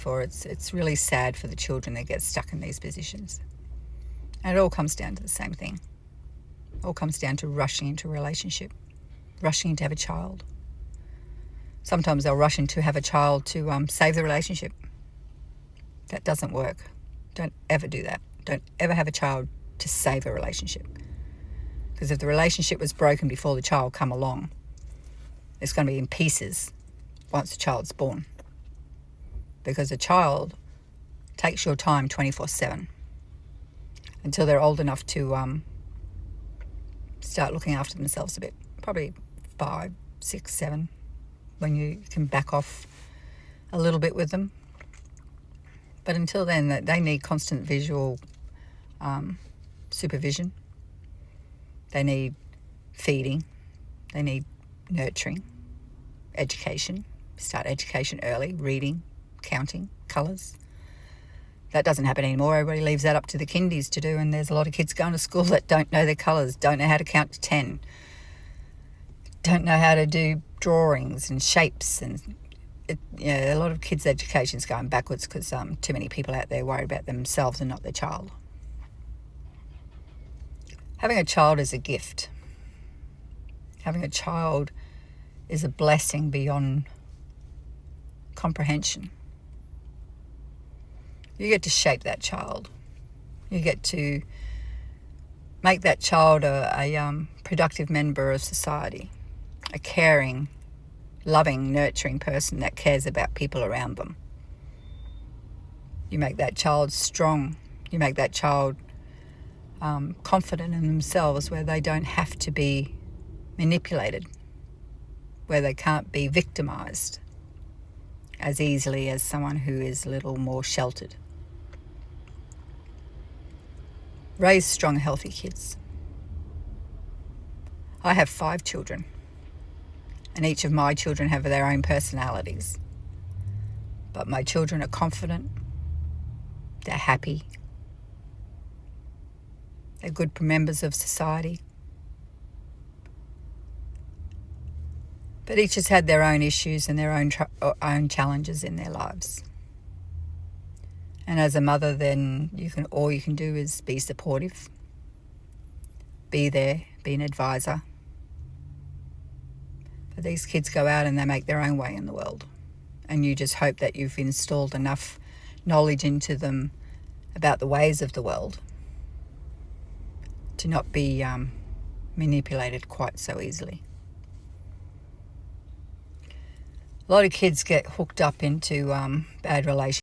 For it's really sad for the children that get stuck in these positions. And it all comes down to the same thing. It all comes down to rushing into a relationship, rushing to have a child. Sometimes they'll rush in to have a child to save the relationship. That doesn't work. Don't ever do that. Don't ever have a child to save a relationship. Because if the relationship was broken before the child come along, it's going to be in pieces once the child's born. Because a child takes your time 24/7 until they're old enough to start looking after themselves a bit. Probably 5, 6, 7, when you can back off a little bit with them. But until then, they need constant visual supervision. They need feeding. They need nurturing, education. Start education early, reading, counting, colours. That doesn't happen anymore. Everybody leaves that up to the kindies to do, and there's a lot of kids going to school that don't know their colours, don't know how to count to 10, don't know how to do drawings and shapes, and a lot of kids' education's going backwards because too many people out there worry about themselves and not their child. Having a child is a gift. Having a child is a blessing beyond comprehension. You get to shape that child. You get to make that child a productive member of society, a caring, loving, nurturing person that cares about people around them. You make that child strong. You make that child confident in themselves, where they don't have to be manipulated, where they can't be victimized as easily as someone who is a little more sheltered. Raise strong, healthy kids. I have 5 children, and each of my children have their own personalities. But my children are confident, they're happy, they're good members of society. But each has had their own issues and their own challenges in their lives. And as a mother, then all you can do is be supportive, be there, be an advisor. But these kids go out and they make their own way in the world. And you just hope that you've installed enough knowledge into them about the ways of the world to not be manipulated quite so easily. A lot of kids get hooked up into bad relationships.